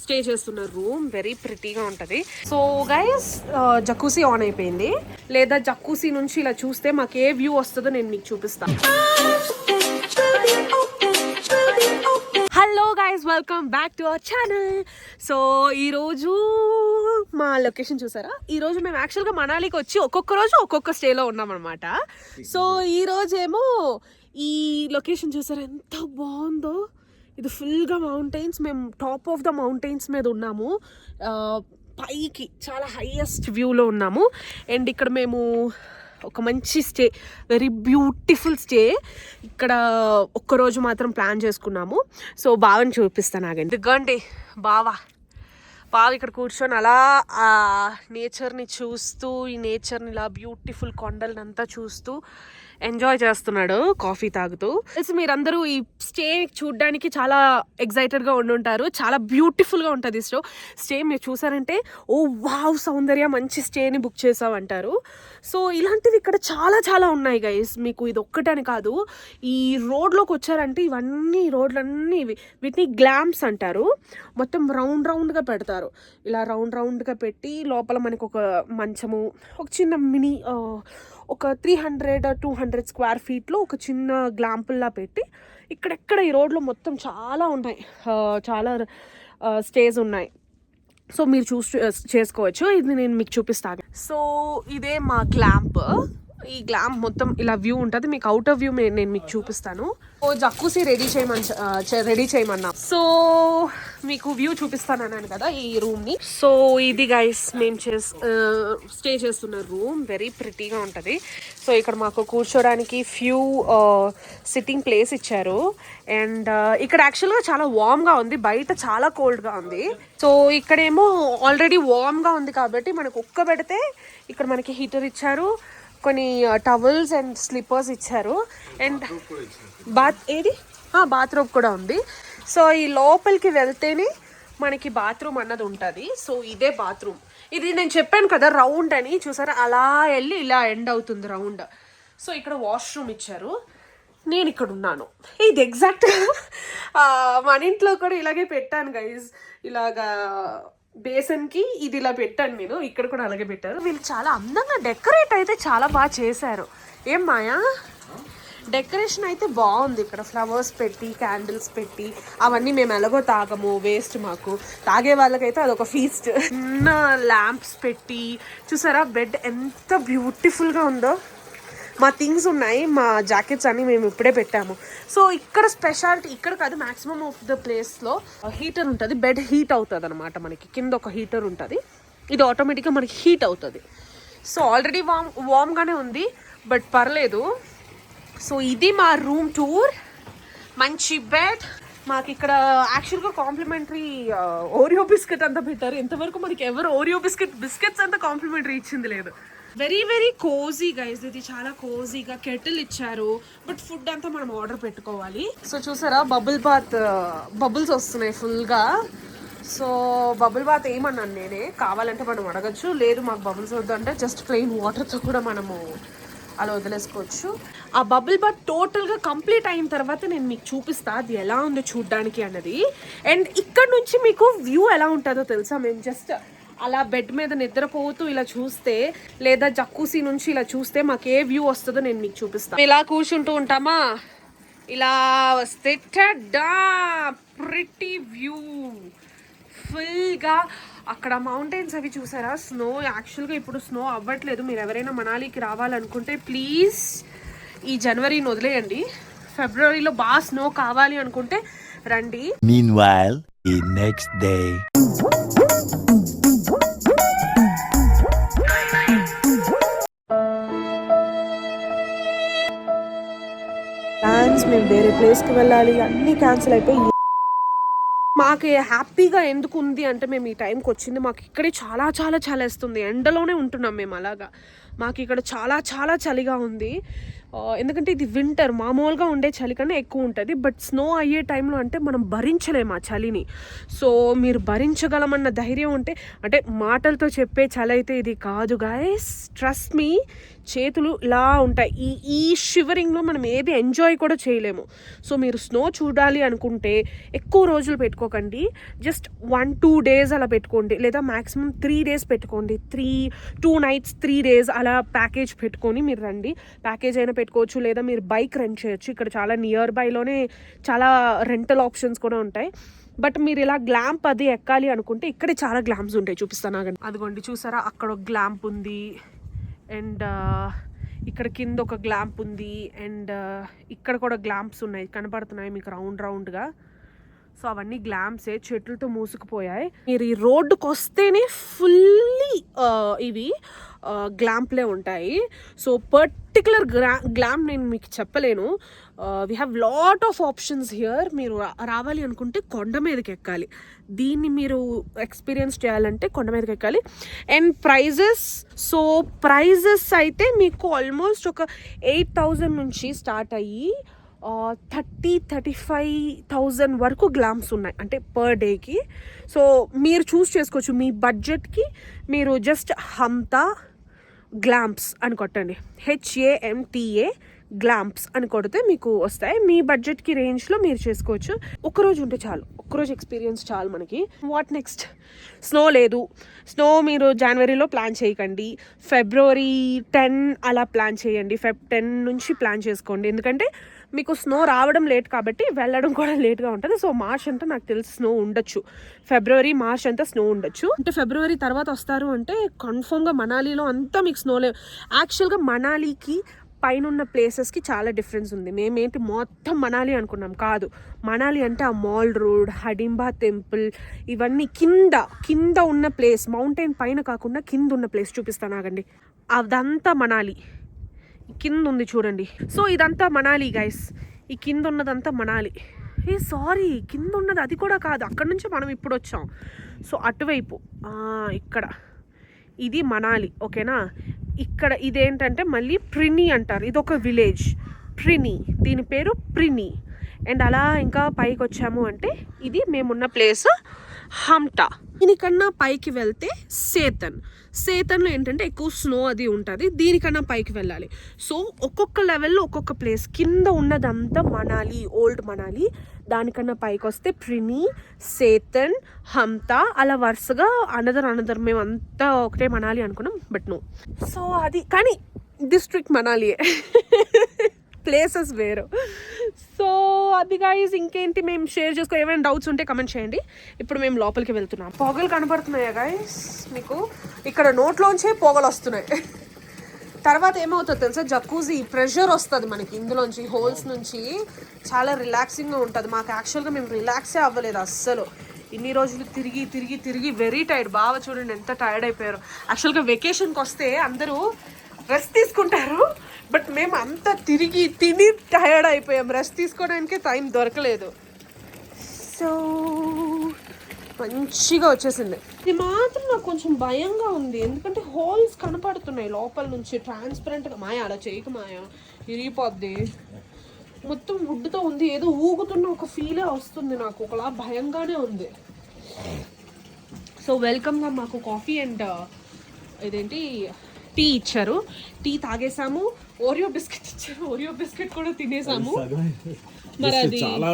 Stay చేస్తున్న room very ప్రిటీగా ఉంటుంది. So guys jacuzzi on అయిపోయింది. లేదా జకూసీ నుంచి ఇలా చూస్తే మాకు ఏ వ్యూ వస్తుందో నేను మీకు చూపిస్తాను. Hello guys, welcome back to our channel. So ఈరోజు మా లొకేషన్ చూసారా? ఈరోజు మేము యాక్చువల్గా మనాలికి వచ్చి ఒక్కొక్క రోజు ఒక్కొక్క స్టేలో ఉన్నాం అనమాట. సో ఈరోజేమో ఈ లొకేషన్ చూసారా ఎంత బాగుందో. ఇది ఫుల్గా మౌంటైన్స్. మేము టాప్ ఆఫ్ ద మౌంటైన్స్ మీద ఉన్నాము. పైకి చాలా హైయెస్ట్ వ్యూలో ఉన్నాము. అండ్ ఇక్కడ మేము ఒక మంచి స్టే, వెరీ బ్యూటిఫుల్ స్టే. ఇక్కడ ఒక్కరోజు మాత్రం ప్లాన్ చేసుకున్నాము. సో బావని చూపిస్తాను, ఆగండి. దిగ్గండి బావా. ఇక్కడ కూర్చొని అలా ఆ నేచర్ని చూస్తూ, ఈ నేచర్ని ఇలా బ్యూటిఫుల్ కొండలనంతా చూస్తూ ఎంజాయ్ చేస్తున్నాడు, కాఫీ తాగుతూ. మీరందరూ ఈ స్టే చూడడానికి చాలా ఎగ్జైటెడ్గా ఉండుంటారు. చాలా బ్యూటిఫుల్గా ఉంటుంది స్టే. మీరు చూసారంటే ఓ వావ్ సౌందర్య, మంచి స్టేని బుక్ చేసామంటారు. సో ఇలాంటివి ఇక్కడ చాలా చాలా ఉన్నాయి గైస్. మీకు ఇది ఒక్కటని కాదు, ఈ రోడ్లోకి వచ్చారంటే ఇవన్నీ రోడ్లన్నీ వీటిని గ్లాంప్స్ అంటారు. మొత్తం రౌండ్గా పెడతారు. ఇలా రౌండ్గా పెట్టి లోపల మనకు ఒక మంచము, ఒక చిన్న మినీ ఒక 300-200 స్క్వేర్ ఫీట్లో ఒక చిన్న గ్లాంపుల్లా పెట్టి ఇక్కడెక్కడ ఈ రోడ్లో మొత్తం చాలా ఉన్నాయి, చాలా స్టేస్ ఉన్నాయి. సో మీరు చేసుకోవచ్చు. ఇది నేను మీకు చూపిస్తాను. సో ఇదే మా గ్లాంప్. ఈ గ్లాంప్ మొత్తం ఇలా వ్యూ ఉంటుంది. మీకు అవుటర్ వ్యూ నేను మీకు చూపిస్తాను. సో జక్కూసీ రెడీ చేయమన్నా. సో మీకు వ్యూ చూపిస్తాను అన్నాను కదా ఈ రూమ్ని. సో ఇది గైస్ మేము స్టే చేస్తున్న రూమ్ వెరీ ప్రిటీగా ఉంటుంది. సో ఇక్కడ మాకు కూర్చోడానికి ఫ్యూ సిట్టింగ్ ప్లేస్ ఇచ్చారు. అండ్ ఇక్కడ యాక్చువల్గా చాలా వార్మ్గా ఉంది, బయట చాలా కోల్డ్గా ఉంది. సో ఇక్కడేమో ఆల్రెడీ వార్మ్గా ఉంది కాబట్టి మనకు పెడితే ఇక్కడ మనకి హీటర్ ఇచ్చారు, కొన్ని టవల్స్ అండ్ స్లిప్పర్స్ ఇచ్చారు. అండ్ బాత్రూమ్ కూడా ఉంది. సో ఈ లోపలికి వెళ్తేనే మనకి బాత్రూమ్ అన్నది ఉంటుంది. సో ఇదే బాత్రూమ్. ఇది నేను చెప్పాను కదా రౌండ్ అని, చూసారా అలా వెళ్ళి ఇలా ఎండ్ అవుతుంది రౌండ్. సో ఇక్కడ వాష్రూమ్ ఇచ్చారు. నేను ఇక్కడ ఉన్నాను. ఇది ఎగ్జాక్ట్గా మన ఇంట్లో కూడా ఇలాగే పెట్టాను గైజ్. ఇలాగా బేసన్కి ఇది ఇలా పెట్టాను నేను. ఇక్కడ కూడా అలాగే పెట్టారు. వీళ్ళు చాలా అందంగా డెకరేట్ అయితే చాలా బాగా చేశారు. ఏం మాయా, డెకరేషన్ అయితే బాగుంది. ఇక్కడ ఫ్లవర్స్ పెట్టి, క్యాండిల్స్ పెట్టి, అవన్నీ మేము ఎలాగో తాగము, వేస్ట్ మాకు. తాగే వాళ్ళకైతే అదొక ఫీస్ట్. చిన్న ల్యాంప్స్ పెట్టి చూసారా, బెడ్ ఎంత బ్యూటిఫుల్గా ఉందో. మా థింగ్స్ ఉన్నాయి, మా జాకెట్స్ అన్ని మేము ఇప్పుడే పెట్టాము. సో ఇక్కడ స్పెషాలిటీ, ఇక్కడ కాదు మ్యాక్సిమం ఆఫ్ ద ప్లేస్లో హీటర్ ఉంటుంది. బెడ్ హీట్ అవుతుంది అనమాట. మనకి కింద ఒక హీటర్ ఉంటుంది, ఇది ఆటోమేటిక్గా మనకి హీట్ అవుతుంది. సో ఆల్రెడీ వామ్గానే ఉంది, బట్ పర్లేదు. సో ఇది మా రూమ్ టూర్. మంచి బెడ్. మాకు ఇక్కడ యాక్చువల్గా కాంప్లిమెంటరీ ఓరియో బిస్కెట్ అంతా పెట్టారు. ఇంతవరకు మనకి ఎవరు ఓరియో బిస్కెట్స్ అంతా కాంప్లిమెంటరీ ఇచ్చింది లేదు. Very very cosy guys. ఇది చాలా కోజీగా. కెటిల్ ఇచ్చారు, బట్ ఫుడ్ అంతా మనం ఆర్డర్ పెట్టుకోవాలి. సో చూసారా బబుల్స్ వస్తున్నాయి ఫుల్గా. సో బబుల్ బాత్ ఏమన్నాను నేనే, కావాలంటే మనం అడగచ్చు, లేదు మాకు బబుల్స్ వద్దు అంటే జస్ట్ ప్లెయిన్ వాటర్తో కూడా మనము అలా వదిలేసుకోవచ్చు. ఆ బబుల్ బాత్ టోటల్గా కంప్లీట్ అయిన తర్వాత నేను మీకు చూపిస్తా అది ఎలా ఉందో చూడ్డానికి అన్నది. అండ్ ఇక్కడ నుంచి మీకు వ్యూ ఎలా ఉంటుందో తెలుసా? మేము జస్ట్ అలా బెడ్ మీద నిద్రపోతూ ఇలా చూస్తే, లేదా జక్కూసీ నుంచి ఇలా చూస్తే మాకు ఏ వ్యూ వస్తుందో నేను మీకు చూపిస్తాను. ఇలా కూర్చుంటూ ఉంటామా, ఇలా వస్తే ప్రిటీ వ్యూ ఫుల్గా. అక్కడ మౌంటైన్స్ అవి చూసారా, స్నో. యాక్చువల్గా ఇప్పుడు స్నో అవ్వట్లేదు. మీరు ఎవరైనా మనాలికి రావాలనుకుంటే ప్లీజ్ ఈ జనవరిని వదిలేయండి. ఫిబ్రవరిలో బాగా స్నో కావాలి అనుకుంటే రండి. Meanwhile, the next day. మేము వేరే ప్లేస్కి వెళ్ళాలి, అన్నీ క్యాన్సిల్ అయిపోయి. మాకు హ్యాపీగా ఎందుకు ఉంది అంటే మేము ఈ టైంకి వచ్చింది. మాకు ఇక్కడే చాలా చాలా చలేస్తుంది. ఎండలోనే ఉంటున్నాం మేము. అలాగా మాకు ఇక్కడ చాలా చాలా చలిగా ఉంది. ఎందుకంటే ఇది వింటర్, మామూలుగా ఉండే చలి కన్నా ఎక్కువ ఉంటుంది. బట్ స్నో అయ్యే టైంలో అంటే మనం భరించలేము ఆ చలిని. సో మీరు భరించగలమన్న ధైర్యం ఉంటే, అంటే మాటలతో చెప్పే చలి అయితే ఇది కాదు గైస్, ట్రస్ట్ మీ. చేతులు ఇలా ఉంటాయి. ఈ షివరింగ్లో మనం ఏది ఎంజాయ్ కూడా చేయలేము. సో మీరు స్నో చూడాలి అనుకుంటే ఎక్కువ రోజులు పెట్టుకోకండి, జస్ట్ 1-2 days అలా పెట్టుకోండి, లేదా మ్యాక్సిమం 3 days పెట్టుకోండి. 2 nights 3 days అలా ప్యాకేజ్ పెట్టుకొని మీరు రండి. ప్యాకేజ్ అయినా పెట్టుకోవచ్చు, లేదా మీరు బైక్ రెంట్ చేయొచ్చు. ఇక్కడ చాలా నియర్ బైలోనే చాలా రెంటల్ ఆప్షన్స్ కూడా ఉంటాయి. బట్ మీరు ఇలా గ్లాంప్ అది ఎక్కాలి అనుకుంటే ఇక్కడే చాలా గ్లాంప్స్ ఉంటాయి, చూపిస్తాను ఆగండి. అదిగోండి చూసారా, అక్కడ ఒక గ్లాంప్ ఉంది, అండ్ ఇక్కడ కింద ఒక గ్లాంప్ ఉంది, అండ్ ఇక్కడ కూడా గ్లాంప్స్ ఉన్నాయి, కనపడుతున్నాయి మీకు రౌండ్గా. సో అవన్నీ గ్లాంప్సే, చెట్లతో మూసుకుపోయాయి. మీరు ఈ రోడ్డుకు వస్తేనే ఫుల్లీ ఇవి గ్లాంప్లే ఉంటాయి. సో పర్టికులర్ గ్లాంప్ నేను మీకు చెప్పలేను. We have lot of options here. మీరు రావాలి అనుకుంటే కొండ మీదకి ఎక్కాలి. దీన్ని మీరు ఎక్స్పీరియన్స్ చేయాలంటే కొండ మీదకి ఎక్కాలి. అండ్ ప్రైజెస్ అయితే మీకు ఆల్మోస్ట్ ఒక 8,000 నుంచి స్టార్ట్ అయ్యి 30,000-35,000 వరకు గ్లాంప్స్ ఉన్నాయి, అంటే పర్ డేకి. సో మీరు చూస్ చేసుకోవచ్చు మీ బడ్జెట్కి. మీరు జస్ట్ హంతా గ్లాంప్స్ అని కొట్టండి, HAMTA గ్లాంప్స్ అని కొడితే మీకు వస్తాయి. మీ బడ్జెట్కి రేంజ్లో మీరు చేసుకోవచ్చు. ఒక్కరోజు ఉంటే చాలు, ఒక్కరోజు ఎక్స్పీరియన్స్ చాలు మనకి. What next? స్నో లేదు. స్నో మీరు జనవరిలో ప్లాన్ చేయకండి, February 10 అలా ప్లాన్ చేయండి. Feb 10 నుంచి ప్లాన్ చేసుకోండి, ఎందుకంటే మీకు స్నో రావడం లేట్ కాబట్టి వెళ్ళడం కూడా లేట్గా ఉంటుంది. సో మార్చ్ అంతా నాకు తెలిసి స్నో ఉండొచ్చు, February, March అంతా స్నో ఉండొచ్చు. అంటే February తర్వాత వస్తారు అంటే కన్ఫర్మ్గా మనాలిలో అంతా మీకు స్నో లేవు. యాక్చువల్గా మనాలికి పైన ఉన్న ప్లేసెస్కి చాలా డిఫరెన్స్ ఉంది. మేమేంటి మొత్తం మనాలి అనుకున్నాం, కాదు. మనాలి అంటే ఆ మాల్ రోడ్, హడింబా టెంపుల్, ఇవన్నీ కింద ఉన్న ప్లేస్, మౌంటైన్ పైన కాకుండా కింద ఉన్న ప్లేస్ చూపిస్తాను ఆగండి. అదంతా మనాలి, కింద ఉంది చూడండి. సో ఇదంతా మనాలి గైస్, ఈ కింద ఉన్నదంతా మనాలి. సారీ, కింద ఉన్నది అది కూడా కాదు, అక్కడ నుంచి మనం ఇప్పుడు వచ్చాం. సో అటువైపు ఇక్కడ ఇది మనాలి, ఓకేనా. ఇక్కడ ఇదేంటంటే మళ్ళీ ప్రిని అంటారు, ఇది ఒక విలేజ్ ప్రిని, దీని పేరు ప్రిని. అండ్ అలా ఇంకా పైకి వచ్చాము అంటే ఇది మేమున్న ప్లేస్ హంటా. దీనికన్నా పైకి వెళ్తే సేతన్లో ఏంటంటే ఎక్కువ స్నో అది ఉంటుంది, దీనికన్నా పైకి వెళ్ళాలి. సో ఒక్కొక్క లెవెల్లో ఒక్కొక్క ప్లేస్. కింద ఉన్నదంతా మనాలి, ఓల్డ్ మనాలి. దానికన్నా పైకి వస్తే ప్రిని, సేతన్, హంతా, అలా వరుసగా అనదర్ మేమంతా ఒకటే మనాలి అనుకున్నాం, బట్ నో. సో అది కానీ డిస్ట్రిక్ట్ మనాలియే, ప్లేసెస్ వేరు. సో అది గైస్, ఇంకేంటి మేము షేర్ చేసుకో. ఏమైనా డౌట్స్ ఉంటే కమెంట్ చేయండి. ఇప్పుడు మేము లోపలికి వెళ్తున్నాం. పొగలు కనబడుతున్నాయా గైస్ మీకు? ఇక్కడ నోట్లోంచే పొగలు వస్తున్నాయి. తర్వాత ఏమవుతుందో తెలుసా, జకూజీ ప్రెషర్ వస్తుంది మనకి ఇందులోంచి, హోల్స్ నుంచి. చాలా రిలాక్సింగ్గా ఉంటుంది. మాకు యాక్చువల్గా మేము రిలాక్సే అవ్వలేదు అస్సలు. ఇన్ని రోజులు తిరిగి వెరీ టైర్డ్. బాగా చూడండి ఎంత టైర్డ్ అయిపోయారు. యాక్చువల్గా వెకేషన్కి వస్తే అందరూ రెస్ట్ తీసుకుంటారు, బట్ మేము అంతా తిని టైర్డ్ అయిపోయాం. రెస్ట్ తీసుకోవడానికే టైం దొరకలేదు. సో మంచిగా వచ్చేసింది. ఇది మాత్రం నాకు కొంచెం భయంగా ఉంది, ఎందుకంటే హోల్స్ కనపడుతున్నాయి లోపల నుంచి ట్రాన్స్పరెంట్గా. మాయా అలా చేయకు మాయా, ఇరిగిపోద్ది. మొత్తం వుడ్తో ఉంది, ఏదో ఊగుతున్న ఒక ఫీలే వస్తుంది నాకు, ఒకలా భయంగానే ఉంది. సో వెల్కమ్గా మాకు కాఫీ అండ్ ఇదేంటి టీ ఇచ్చారు. టీ తాగేసాము. ఓరియో బిస్కెట్ ఇచ్చారు, ఓరియో బిస్కెట్ కూడా తినేసాము. మరి అది చాలా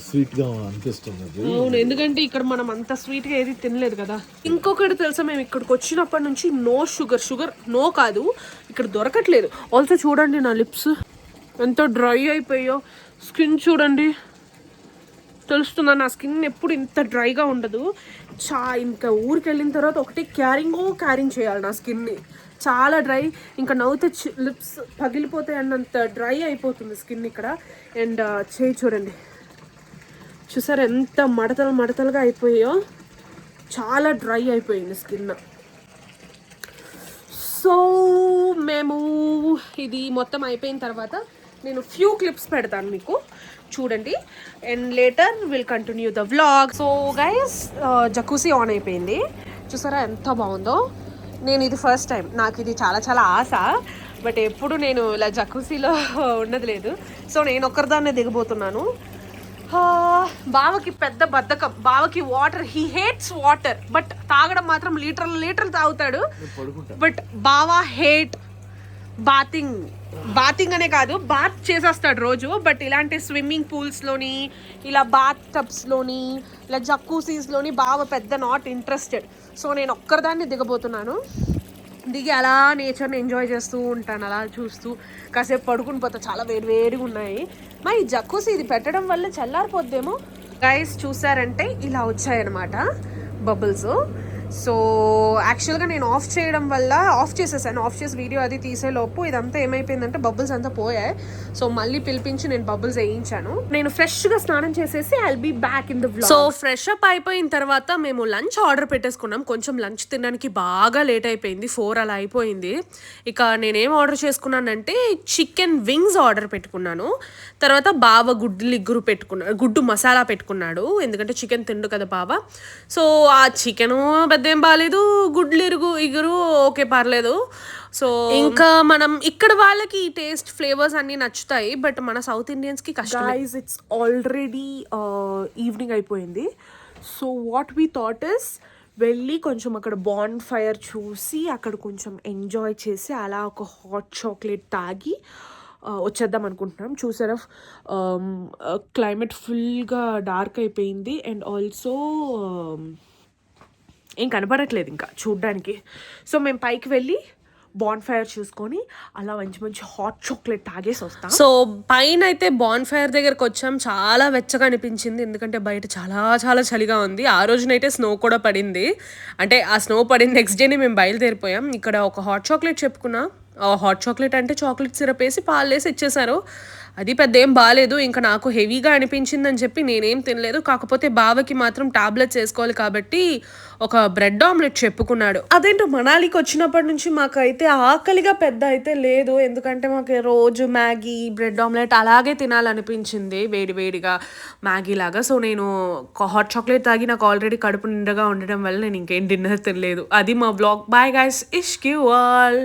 స్వీట్ గా అనిపిస్తుంది. అవును, ఎందుకంటే ఇక్కడ మనం అంత స్వీట్ గా ఏది తినలేదు కదా. ఇంకొకటి తెలుసా, మేము ఇక్కడికి వచ్చినప్పటి నుంచి నో షుగర్ నో కాదు, ఇక్కడ దొరకట్లేదు. ఆల్సో చూడండి నా లిప్స్ ఎంత డ్రై అయిపోయో. స్కిన్ చూడండి, తెలుస్తుందా? నా స్కిన్ ఎప్పుడు ఇంత డ్రైగా ఉండదు. ఇంకా ఊరికి వెళ్ళిన తర్వాత ఒకటి క్యారింగ్ చేయాలి నా స్కిన్ని. చాలా డ్రై, ఇంకా నవ్వుతే లిప్స్ పగిలిపోతాయి అన్నంత డ్రై అయిపోతుంది స్కిన్ ఇక్కడ. అండ్ చేయి చూడండి, చూసారు ఎంత మడతలుగా అయిపోయాయో, చాలా డ్రై అయిపోయింది స్కిన్. సో మేము ఇది మొత్తం అయిపోయిన తర్వాత నేను ఫ్యూ క్లిప్స్ పెడతాను మీకు, చూడండి. And later will continue the vlog. So guys, jacuzzi on అయిపోయింది, చూసారా ఎంత బాగుందో. నేను ఇది ఫస్ట్ టైం, నాకు ఇది చాలా ఆశ. బట్ ఎప్పుడు నేను ఇలా జకూసీలో ఉన్నది లేదు. సో నేను ఒక్కరిదాన్నే దిగబోతున్నాను. బావకి పెద్ద బద్ధకం. బావకి water, he hates water, but తాగడం మాత్రం లీటర్లు తాగుతాడు. బట్ బావా హేట్ బాతింగ్ అనే కాదు, బాత్ చేసేస్తాడు రోజు. బట్ ఇలాంటి స్విమ్మింగ్ పూల్స్లోని, ఇలా బాత్ టబ్స్లోని, ఇలా జక్కూసీస్లోని బావ పెద్ద నాట్ ఇంట్రెస్టెడ్. సో నేను ఒక్కరిదాన్ని దిగబోతున్నాను. దిగి అలా నేచర్ని ఎంజాయ్ చేస్తూ ఉంటాను, అలా చూస్తూ కాసేపు పడుకుని పోతా. చాలా వేడిగా ఉన్నాయి. మా ఈ జక్కూసీ ఇది పెట్టడం వల్ల చల్లారిపోద్దేమో. గైస్ చూసారంటే ఇలా వచ్చాయన్నమాట బబుల్స్. సో యాక్చువల్గా నేను ఆఫ్ చేసేసాను. ఆఫ్ చేసి వీడియో అది తీసేలోపు ఇదంతా ఏమైపోయిందంటే బబుల్స్ అంతా పోయాయి. సో మళ్ళీ పిలిపించి నేను బబుల్స్ వేయించాను. నేను ఫ్రెష్గా స్నానం చేసేసి I'll be back in the vlog. So fresh up అయిపోయిన తర్వాత మేము లంచ్ ఆర్డర్ పెట్టేసుకున్నాం. కొంచెం లంచ్ తినడానికి బాగా లేట్ అయిపోయింది, 4 అలా అయిపోయింది. ఇక నేనేం ఆర్డర్ చేసుకున్నానంటే చికెన్ వింగ్స్ ఆర్డర్ పెట్టుకున్నాను. తర్వాత బావ గుడ్డు మసాలా పెట్టుకున్నాడు, ఎందుకంటే చికెన్ తిండు కదా బావ. సో ఆ చికెను పెద్దేం బాగాలేదు, గుడ్లు ఇగురు ఓకే పర్లేదు. సో ఇంకా మనం ఇక్కడ వాళ్ళకి టేస్ట్ ఫ్లేవర్స్ అన్నీ నచ్చుతాయి, బట్ మన సౌత్ ఇండియన్స్కి కష్టం. గైస్ ఇట్స్ ఆల్రెడీ ఈవినింగ్ అయిపోయింది. So what we thought is వెళ్ళి కొంచెం అక్కడ బాన్ ఫైర్ చూసి అక్కడ కొంచెం ఎంజాయ్ చేసి అలా ఒక హాట్ చాక్లెట్ తాగి వచ్చేద్దాం అనుకుంటున్నాం. చూసారా క్లైమేట్ ఫుల్గా డార్క్ అయిపోయింది అండ్ ఆల్సో ఏం కనపడట్లేదు ఇంకా చూడ్డానికి. సో మేము పైకి వెళ్ళి బాన్ ఫైర్ చూసుకొని అలా మంచి హాట్ చాక్లెట్ తాగేసి వస్తాం. సో పైన అయితే బాన్ ఫైర్ దగ్గరకు వచ్చాం. చాలా వెచ్చగా అనిపించింది, ఎందుకంటే బయట చాలా చలిగా ఉంది. ఆ రోజునైతే స్నో కూడా పడింది. అంటే ఆ స్నో పడిన నెక్స్ట్ డేని మేము బయలుదేరిపోయాం. ఇక్కడ ఒక హాట్ చాక్లెట్ చెప్పుకున్నా. హాట్ చాక్లెట్ అంటే చాక్లెట్ సిరప్ వేసి పాలు వేసి ఇచ్చేసారు. అది పెద్ద ఏం బాగాలేదు, ఇంకా నాకు హెవీగా అనిపించిందని చెప్పి నేనేం తినలేదు. కాకపోతే బావకి మాత్రం టాబ్లెట్స్ వేసుకోవాలి కాబట్టి ఒక బ్రెడ్ ఆమ్లెట్ చెప్పుకున్నాడు. అదేంటో మనాలికి వచ్చినప్పటి నుంచి మాకైతే ఆకలిగా పెద్ద అయితే లేదు, ఎందుకంటే మాకు రోజు మ్యాగీ బ్రెడ్ ఆమ్లెట్ అలాగే తినాలనిపించింది వేడిగా మ్యాగీ లాగా. సో నేను హాట్ చాక్లెట్ తాగి నాకు ఆల్రెడీ కడుపు నిండగా ఉండడం వల్ల నేను ఇంకేం డిన్నర్ తినలేదు. అది మా బ్లాగ్. బాయ్ గైస్, ఇష్క్ యూ ఆల్.